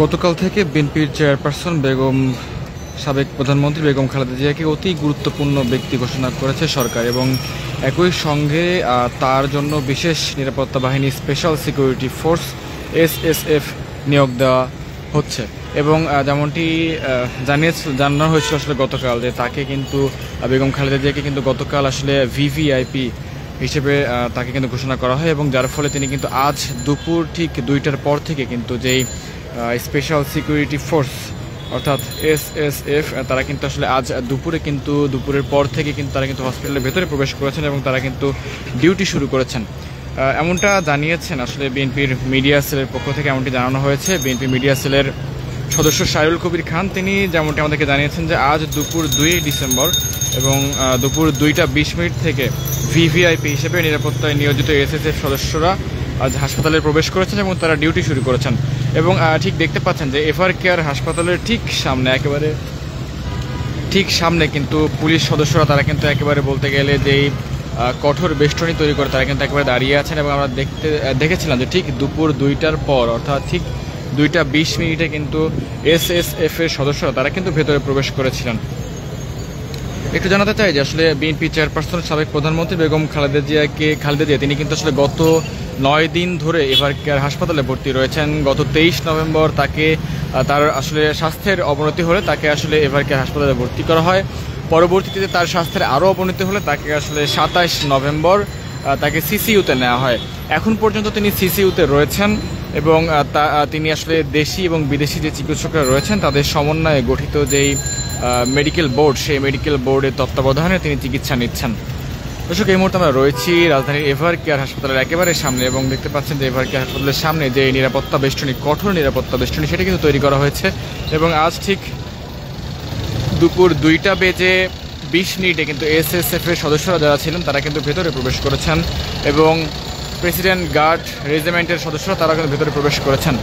গতকাল থেকে বিএনপির চেয়ারপারসন বেগম সাবেক প্রধানমন্ত্রী বেগম খালেদা জিয়াকে অতি গুরুত্বপূর্ণ ব্যক্তি ঘোষণা করেছে সরকার এবং একই সঙ্গে তার জন্য বিশেষ নিরাপত্তা বাহিনী স্পেশাল সিকিউরিটি ফোর্স এসএসএফ নিয়োগ দেওয়া হচ্ছে। এবং যেমনটি জানানো হয়েছিল আসলে গতকাল যে তাকে কিন্তু বেগম খালেদা জিয়াকে কিন্তু গতকাল আসলে ভিভিআইপি হিসেবে তাকে কিন্তু ঘোষণা করা হয় এবং যার ফলে তিনি কিন্তু আজ দুপুর ঠিক 2টার পর থেকে কিন্তু যেই স্পেশাল সিকিউরিটি ফোর্স অর্থাৎ এসএসএফ তারা কিন্তু আসলে আজ দুপুরের পর থেকে কিন্তু তারা কিন্তু হসপিটালের ভেতরে প্রবেশ করেছেন এবং তারা কিন্তু ডিউটি শুরু করেছেন। এমনটা জানিয়েছেন আসলে বিএনপির মিডিয়া সেলের পক্ষ থেকে এমনটি জানানো হয়েছে। বিএনপি মিডিয়া সেলের সদস্য সাইরুল কবির খান তিনি যেমনটি আমাদেরকে জানিয়েছেন যে আজ দুপুর 2 ডিসেম্বর এবং দুপুর 2:20 থেকে ভিভিআইপি হিসেবে নিরাপত্তায় নিয়োজিত এসএসএফ সদস্যরা আজ হাসপাতালে প্রবেশ করেছেন এবং তারা ডিউটি শুরু করেছেন। এবং ঠিক দেখতে পাচ্ছেন যে এভার কেয়ার হাসপাতালের ঠিক সামনে কিন্তু পুলিশ সদস্যরা তারা কিন্তু একেবারে বলতে গেলে যেই কঠোর বেষ্টনী তৈরি করে তারা কিন্তু একেবারে দাঁড়িয়ে আছেন এবং আমরা দেখেছিলাম যে ঠিক দুপুর 2টার পর অর্থাৎ ঠিক 2:20 কিন্তু এসএসএফ এর সদস্যরা তারা কিন্তু ভেতরে প্রবেশ করেছিলেন। একটু জানাতে চাই যে আসলে বিএনপি চেয়ারপারসন সাবেক প্রধানমন্ত্রী বেগম খালেদা জিয়া তিনি কিন্তু আসলে গত 9 দিন ধরে এভার কেয়ার হাসপাতালে ভর্তি রয়েছেন। গত 23 নভেম্বর তার আসলে স্বাস্থ্যের অবনতি হলে তাকে আসলে এভার কেয়ার হাসপাতালে ভর্তি করা হয়। পরবর্তীতে তার স্বাস্থ্যের আরও অবনতি হলে তাকে আসলে 27 নভেম্বর তাকে সিসিইউতে নেওয়া হয়। এখন পর্যন্ত তিনি সিসিইউতে রয়েছেন এবং তিনি আসলে দেশি এবং বিদেশি যে চিকিৎসকরা রয়েছেন তাদের সমন্বয়ে গঠিত যেই মেডিকেল বোর্ড সেই মেডিকেল বোর্ডের তত্ত্বাবধানে তিনি চিকিৎসা নিচ্ছেন। দর্শক, এই মুহূর্তে আমরা রয়েছি রাজধানীর এভার কেয়ার হাসপাতালের একেবারে সামনে এবং দেখতে পাচ্ছেন যে এভার কেয়ার হাসপাতালের সামনে যে নিরাপত্তা বেষ্টনী কঠোর নিরাপত্তা বেষ্টনী সেটা কিন্তু তৈরি করা হয়েছে এবং আজ ঠিক দুপুর 2:20 কিন্তু এসএসএফ এর সদস্যরা যারা ছিলেন তারা কিন্তু ভেতরে প্রবেশ করেছেন এবং প্রেসিডেন্ট গার্ড রেজিমেন্টের সদস্যরা তারা কিন্তু ভেতরে প্রবেশ করেছেন।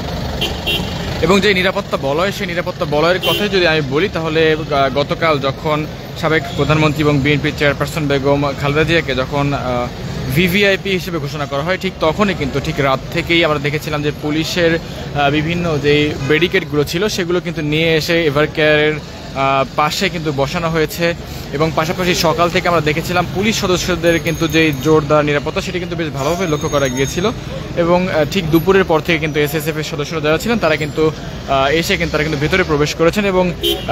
এবং যে নিরাপত্তা বলয় সেই নিরাপত্তা বলয়ের কথাই যদি আমি বলি তাহলে গতকাল যখন সাবেক প্রধানমন্ত্রী এবং বিএনপির চেয়ারপারসন বেগম খালেদা জিয়াকে যখন ভিভিআইপি হিসেবে ঘোষণা করা হয় ঠিক তখনই কিন্তু ঠিক রাত থেকেই আমরা দেখেছিলাম যে পুলিশের বিভিন্ন যে ব্যারিকেডগুলো ছিল সেগুলো কিন্তু নিয়ে এসে এভার কেয়ারের পাশে কিন্তু বসানো হয়েছে এবং পাশাপাশি সকাল থেকে আমরা দেখেছিলাম পুলিশ সদস্যদের কিন্তু যে জোরদার নিরাপত্তা সেটি কিন্তু বেশ ভালোভাবে লক্ষ্য করা গিয়েছিল এবং ঠিক দুপুরের পর থেকে কিন্তু এসএসএফ এর সদস্যরা যারা ছিলেন তারা কিন্তু তারা কিন্তু ভেতরে প্রবেশ করেছেন এবং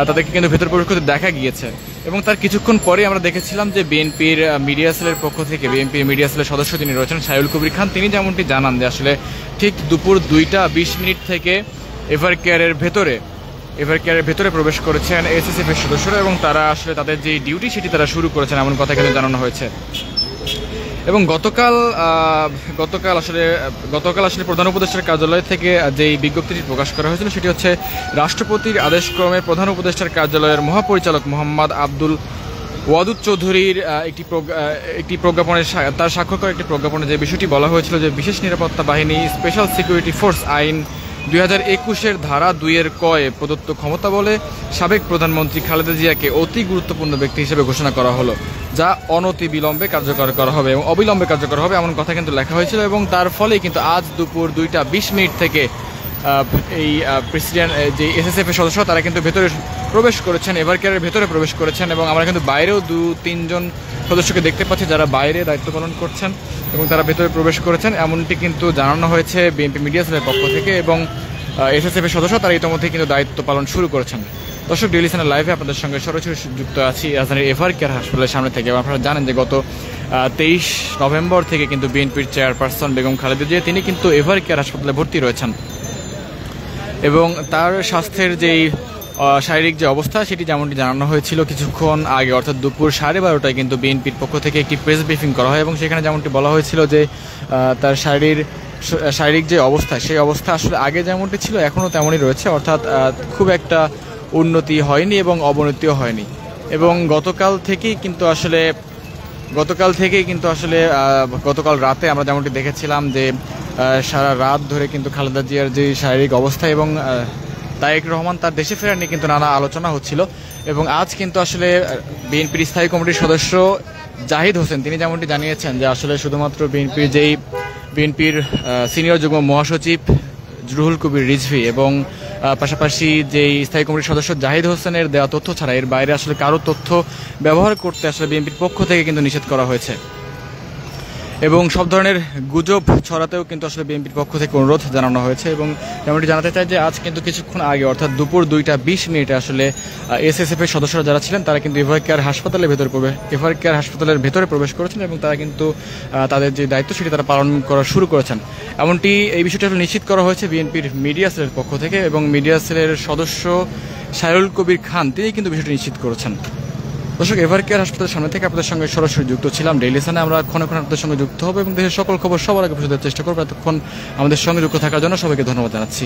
তাদেরকে কিন্তু ভেতরে প্রবেশ করতে দেখা গিয়েছে। এবং তার কিছুক্ষণ পরে আমরা দেখেছিলাম যে বিএনপির মিডিয়া সেলের পক্ষ থেকে বিএনপির মিডিয়া সেলের সদস্য যিনি রয়েছেন সাইরুল কবির খান তিনি যেমনটি জানান যে আসলে ঠিক দুপুর 2:20 থেকে এভার কেয়ারের ভেতরে প্রবেশ করেছেন এসএসএফ এর সদস্যরা এবং তারা আসলে তাদের যে ডিউটি সেটি তারা শুরু করেছেন এমন কথা কিন্তু জানানো হয়েছে। এবং গতকাল আসলে প্রধান উপদেষ্টার কার্যালয় থেকে যেই বিজ্ঞপ্তিটি প্রকাশ করা হয়েছিল সেটি হচ্ছে রাষ্ট্রপতির আদেশক্রমে প্রধান উপদেষ্টার কার্যালয়ের মহাপরিচালক মোহাম্মদ আব্দুল ওয়াদুদ চৌধুরীর একটি প্রজ্ঞাপনের তার স্বাক্ষর করা একটি প্রজ্ঞাপনে যে বিষয়টি বলা হয়েছিল যে বিশেষ নিরাপত্তা বাহিনী স্পেশাল সিকিউরিটি ফোর্স আইন 2021 ধারা 2 কয়ে প্রদত্ত ক্ষমতা বলে সাবেক প্রধানমন্ত্রী খালেদা জিয়াকে অতি গুরুত্বপূর্ণ ব্যক্তি হিসেবে ঘোষণা করা হলো, যা অনতিবিলম্বে কার্যকর করা হবে এবং অবিলম্বে কার্যকর হবে এমন কথা কিন্তু লেখা হয়েছিল। এবং তার ফলে কিন্তু আজ দুপুর 2:20 থেকে এই প্রেসিডেন্ট যে এসএসএফ এর সদস্য তারা কিন্তু ভেতরে প্রবেশ করেছেন, এভার কেয়ারের ভেতরে প্রবেশ করেছেন এবং আমরা কিন্তু বাইরেও 2-3 জন সদস্যকে দেখতে পাচ্ছি যারা বাইরে দায়িত্ব পালন করছেন এবং তারা ভেতরে প্রবেশ করেছেন এমনটি কিন্তু জানানো হয়েছে বিএনপি মিডিয়া সেলের পক্ষ থেকে এবং এসএসএফ এর সদস্য তারা ইতিমধ্যে কিন্তু দায়িত্ব পালন শুরু করেছেন। দর্শক, ডেইলি চ্যানেল লাইভে আপনাদের সঙ্গে সরাসরি যুক্ত আছি রাজধানীর এভার কেয়ার হাসপাতালের সামনে থেকে। আপনারা জানেন যে গত 23 নভেম্বর থেকে কিন্তু বিএনপির চেয়ারপারসন বেগম খালেদা জিয়া তিনি কিন্তু এভার কেয়ার হাসপাতালে ভর্তি রয়েছেন এবং তার স্বাস্থ্যের যেই শারীরিক যে অবস্থা সেটি যেমনটি জানানো হয়েছিল কিছুক্ষণ আগে অর্থাৎ দুপুর 12:30টায় কিন্তু বিএনপির পক্ষ থেকে একটি প্রেস ব্রিফিং করা হয় এবং সেখানে যেমনটি বলা হয়েছিল যে তার শারীরিক যে অবস্থা সেই অবস্থা আসলে আগে যেমনটি ছিল এখনও তেমনই রয়েছে, অর্থাৎ খুব একটা উন্নতি হয়নি এবং অবনতিও হয়নি। এবং গতকাল রাতে আমরা যেমনটি দেখেছিলাম যে সারা রাত ধরে কিন্তু খালেদা জিয়ার যে শারীরিক অবস্থা এবং তারেক রহমান তার দেশে ফেরা নিয়ে কিন্তু নানা আলোচনা হচ্ছিল এবং আজ কিন্তু আসলে বিএনপির স্থায়ী কমিটির সদস্য জাহিদ হোসেন তিনি যেমনটি জানিয়েছেন যে আসলে শুধুমাত্র বিএনপির সিনিয়র যুগ্ম মহাসচিব রুহুল কবির রিজভী এবং পাশাপাশি যেই স্থায়ী কমিটির সদস্য জাহিদ হোসেনের দেওয়া তথ্য ছাড়া এর বাইরে আসলে কারো তথ্য ব্যবহার করতে আসলে বিএনপির পক্ষ থেকে কিন্তু নিষেধ করা হয়েছে এবং সব ধরনের গুজব ছড়াতেও কিন্তু আসলে বিএনপির পক্ষ থেকে অনুরোধ জানানো হয়েছে। এবং যেমনটি জানাতে চাই যে আজ কিন্তু কিছুক্ষণ আগে অর্থাৎ দুপুর 2:20 আসলে এসএসএফ এর সদস্যরা যারা ছিলেন তারা কিন্তু এভার কেয়ার হাসপাতালের ভেতরে প্রবেশ করেছেন এবং তারা কিন্তু তাদের যে দায়িত্ব সেটি তারা পালন করা শুরু করেছেন। এমনটি এই বিষয়টা নিশ্চিত করা হয়েছে বিএনপির মিডিয়া সেলের পক্ষ থেকে এবং মিডিয়া সেলের সদস্য সায়রুল কবির খান তিনি কিন্তু বিষয়টি নিশ্চিত করেছেন। দর্শক, এভার কেয়ার হাসপাতালের সামনে থেকে আপনাদের সঙ্গে সরাসরি যুক্ত ছিলাম ডেইলি সানে। আমরা ক্ষণে ক্ষণে আপনাদের সঙ্গে যুক্ত হবো এবং দেশের সকল খবর সবার আগে পৌঁছে দেওয়ার চেষ্টা করবো। এতক্ষণ আমাদের সঙ্গে যুক্ত থাকার জন্য সবাইকে ধন্যবাদ জানাচ্ছি।